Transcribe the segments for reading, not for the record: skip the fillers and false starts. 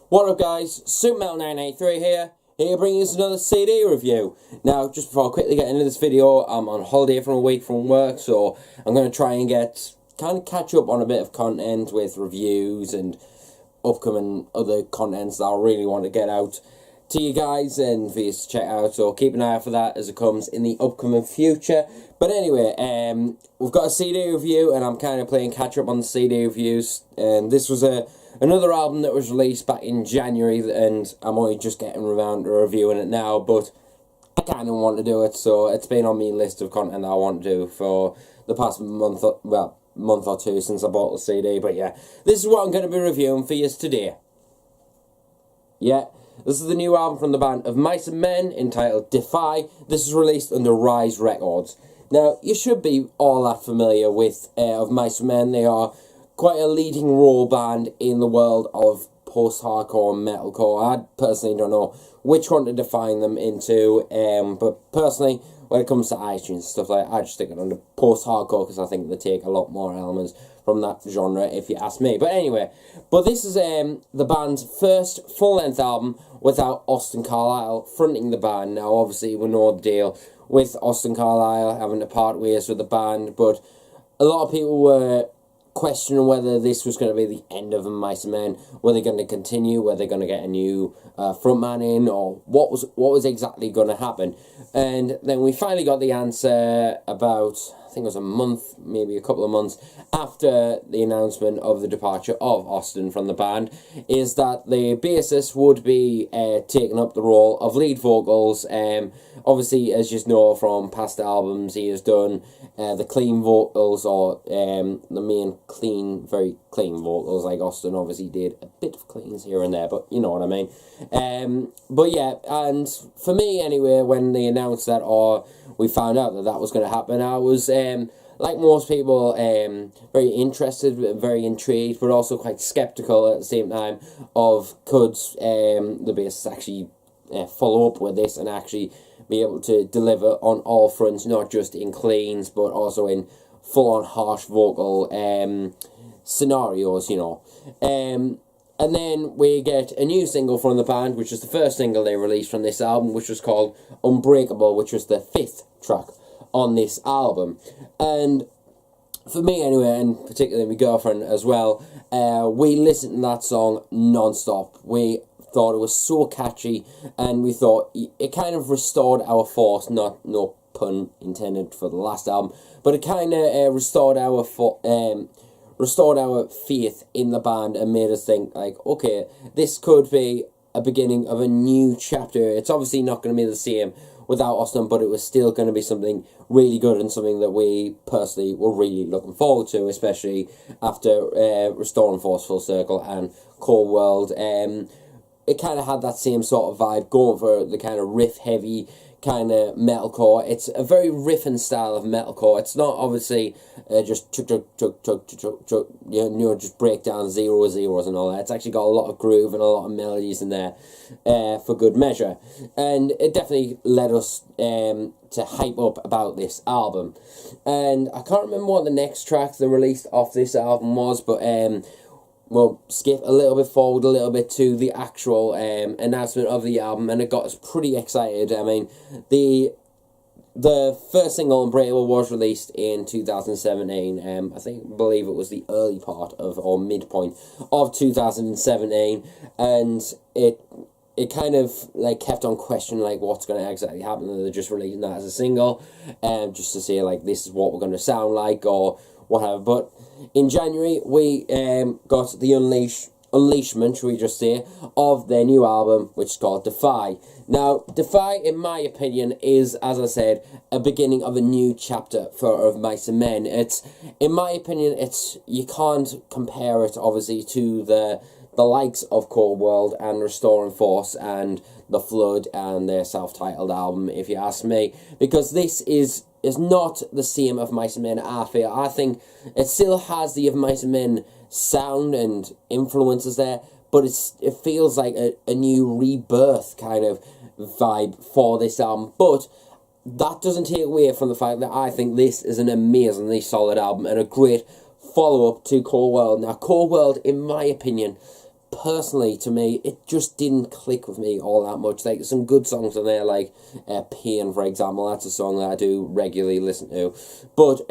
What up guys, SuperMetal983 here bringing us another CD review. Now, just before I quickly get into this video, I'm on holiday for a week from work, so I'm going to try and catch up on a bit of content with reviews and upcoming other contents that I really want to get out to you guys and for you to check out, so keep an eye out for that as it comes in the upcoming future. But anyway, we've got a CD review and I'm kind of playing catch up on the CD reviews, and this was another album that was released back in January, and I'm only just getting around to reviewing it now, but I kind of want to do it, so it's been on my list of content that I want to do for the past month or two since I bought the CD. But yeah, this is what I'm going to be reviewing for you today. Yeah, this is the new album from the band of Mice and Men entitled Defy. This is released under Rise Records. Now, you should be all that familiar with of Mice and Men. They are quite a leading role band in the world of post-hardcore and metalcore. I personally don't know which one to define them into, but personally, when it comes to iTunes and stuff like that, I just stick it under post-hardcore because I think they take a lot more elements from that genre, if you ask me. But anyway, this is the band's first full-length album without Austin Carlile fronting the band. Now, obviously, we know the deal with Austin Carlile having to part ways with the band, but a lot of people were questioning whether this was going to be the end of the Mice and Men. Were they going to continue? Were they going to get a new frontman in? Or what was exactly going to happen? And then we finally got the answer about, I think it was a month, maybe a couple of months after the announcement of the departure of Austin from the band, is that the bassist would be taking up the role of lead vocals. Obviously, as you know from past albums, he has done the clean vocals, or the main very clean vocals, like Austin obviously did a bit of cleans here and there, but you know what I mean. But yeah, and for me anyway, when they announced that, or we found out that was going to happen, I was, like most people, very interested, very intrigued, but also quite sceptical at the same time of could the bassist actually follow up with this and actually be able to deliver on all fronts, not just in cleans, but also in full-on harsh vocal scenarios, you know. And then we get a new single from the band, which is the first single they released from this album, which was called Unbreakable, which was the 5th track on this album. And for me anyway, and particularly my girlfriend as well, we listened to that song non-stop. We thought it was so catchy, and we thought it kind of restored our force, no pun intended for the last album, but it kind of restored our faith in the band and made us think, like, okay, this could be a beginning of a new chapter. It's obviously not going to be the same without Austin, but it was still going to be something really good and something that we personally were really looking forward to, especially after Restoring Force Full Circle and Cold World. It kind of had that same sort of vibe, going for the kind of riff-heavy kind of metalcore. It's a very riffing style of metalcore. It's not obviously just chuk, you know, just break down zeros and all that. It's actually got a lot of groove and a lot of melodies in there for good measure. And it definitely led us to hype up about this album. And I can't remember what the next track they released off this album was, but we'll skip a little bit forward, a little bit to the actual announcement of the album, and it got us pretty excited. I mean, the first single, Unbreakable, was released in 2017. I believe it was the early part of, or midpoint of 2017, and it kind of like kept on questioning like what's going to exactly happen. They're just releasing that as a single, just to say like this is what we're going to sound like or whatever. But in January, we got the unleashment, should we just say, of their new album, which is called Defy. Now, Defy, in my opinion, is, as I said, a beginning of a new chapter of Mice and Men. It's, in my opinion, you can't compare it, obviously, to the likes of Cold World and Restoring Force and The Flood and their self-titled album, if you ask me, because this is not the same of Mice and Men, I feel. I think it still has the of Mice and Men sound and influences there, but it feels like a new rebirth kind of vibe for this album. But that doesn't take away from the fact that I think this is an amazingly solid album and a great follow-up to Cold World. Now, Cold World, in my opinion, personally, to me, it just didn't click with me all that much. Like, some good songs on there, like Pain, for example. That's a song that I do regularly listen to. But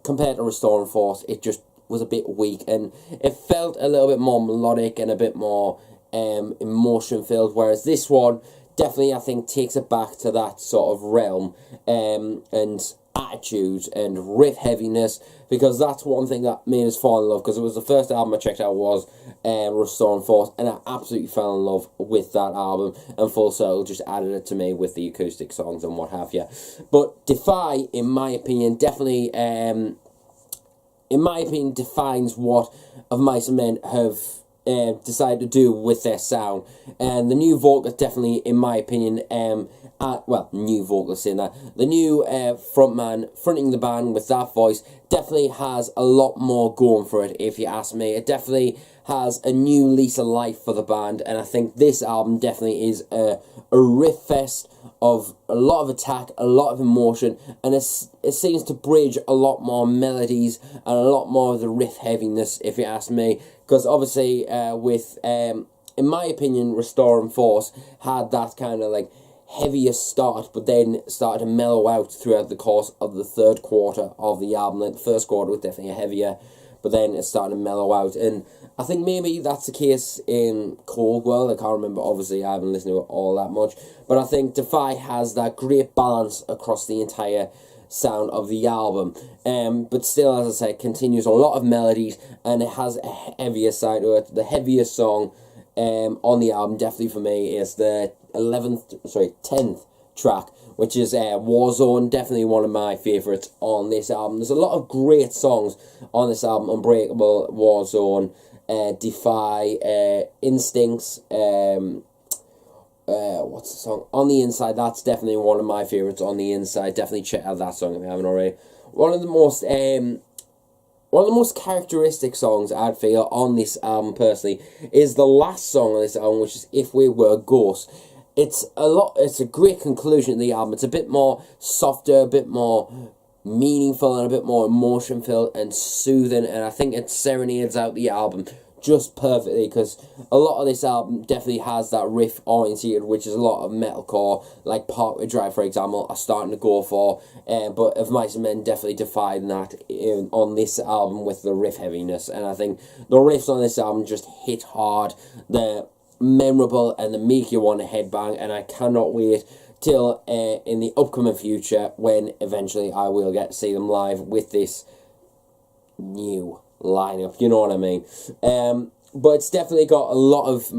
compared to Restore and Force, it just was a bit weak, and it felt a little bit more melodic and a bit more emotion-filled, whereas this one definitely, I think, takes it back to that sort of realm and attitude and riff heaviness, because that's one thing that made us fall in love, because it was the first album I checked out was Restore and Force, and I absolutely fell in love with that album, and Full Circle just added it to me with the acoustic songs and what have you. But Defy, in my opinion, definitely defines what Of Mice and Men have decided to do with their sound. And the new vocalist definitely, in my opinion, new vocalist in that, the new frontman fronting the band with that voice definitely has a lot more going for it, if you ask me. It definitely has a new lease of life for the band, and I think this album definitely is a riff fest of a lot of attack, a lot of emotion, and it seems to bridge a lot more melodies and a lot more of the riff heaviness, if you ask me, because obviously in my opinion, Restore and Force had that kind of like heavier start, but then started to mellow out throughout the course of the third quarter of the album. Like, the first quarter was definitely heavier, but then it started to mellow out, and I think maybe that's the case in Cold World. I can't remember, obviously I haven't listened to it all that much, but I think Defy has that great balance across the entire sound of the album, but still, as I said, continues a lot of melodies, and it has a heavier side to it. The heaviest song on the album, definitely for me, is the 10th track, which is Warzone. Definitely one of my favourites on this album. There's a lot of great songs on this album: Unbreakable, Warzone, Defy, Instincts, what's the song? On the Inside. That's definitely one of my favourites on the Inside. Definitely check out that song if you haven't already. One of the most characteristic songs, I'd feel, on this album personally is the last song on this album, which is If We Were Ghosts. It's a great conclusion to the album. It's a bit more softer, a bit more meaningful, and a bit more emotion filled and soothing, and I think it serenades out the album just perfectly, because a lot of this album definitely has that riff oriented, which is a lot of metalcore, like Parkway Drive, for example, are starting to go for, but Of Mice and Men definitely defied that on this album with the riff heaviness, and I think the riffs on this album just hit hard. They're memorable and they make you want to headbang, and I cannot wait till in the upcoming future when eventually I will get to see them live with this new lineup, you know what I mean. But it's definitely got a lot of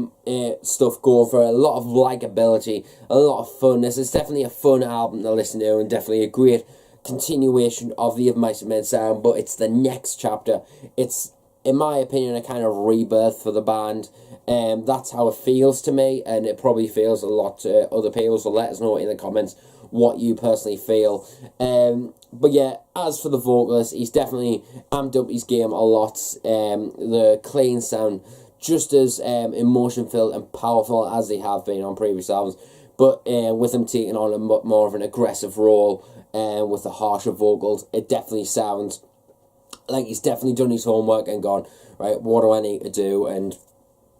stuff going for it, a lot of likability, a lot of funness. It's definitely a fun album to listen to, and definitely a great continuation of the Of Mice and Men sound, but it's the next chapter. It's, in my opinion, a kind of rebirth for the band. That's how it feels to me, and it probably feels a lot to other people, so let us know in the comments what you personally feel. But yeah, as for the vocalist, he's definitely amped up his game a lot. The clean sound just as emotion filled and powerful as they have been on previous albums, but with him taking on a more of an aggressive role with the harsher vocals, it definitely sounds like he's definitely done his homework and gone, right, what do I need to do, and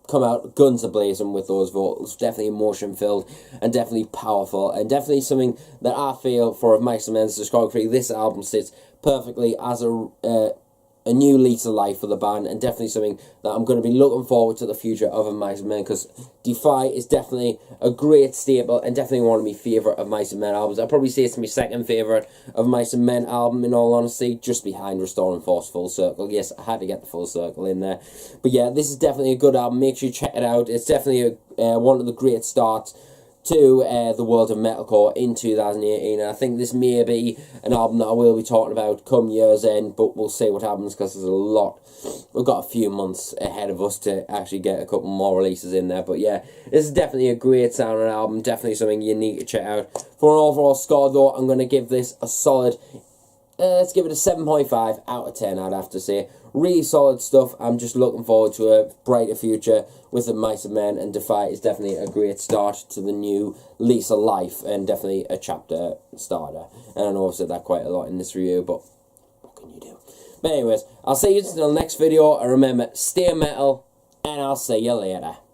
come out guns a-blazing with those vocals. Definitely emotion-filled and definitely powerful, and definitely something that I feel for Of Mice and Men's discography, this album sits perfectly as a new lease of life for the band, and definitely something that I'm going to be looking forward to the future of Mice and Men, because Defy is definitely a great staple and definitely one of my favourite Of Mice and Men albums. I'd probably say it's my second favourite Of Mice and Men album, in all honesty, just behind Restore and Force Full Circle. Yes, I had to get the Full Circle in there. But yeah, this is definitely a good album. Make sure you check it out. It's definitely one of the great starts to the world of metalcore in 2018. And I think this may be an album that I will be talking about come year's end, but we'll see what happens, because there's a lot. We've got a few months ahead of us to actually get a couple more releases in there. But yeah, this is definitely a great sounding album, definitely something you need to check out. For an overall score though, I'm going to give this a solid, let's give it a 7.5 out of 10, I'd have to say. Really solid stuff. I'm just looking forward to a brighter future with the Mice and Men, and Defy is definitely a great start to the new lease of life, and definitely a chapter starter. And I know I've said that quite a lot in this review, but what can you do? But anyways, I'll see you until the next video, and remember, stay metal and I'll see you later.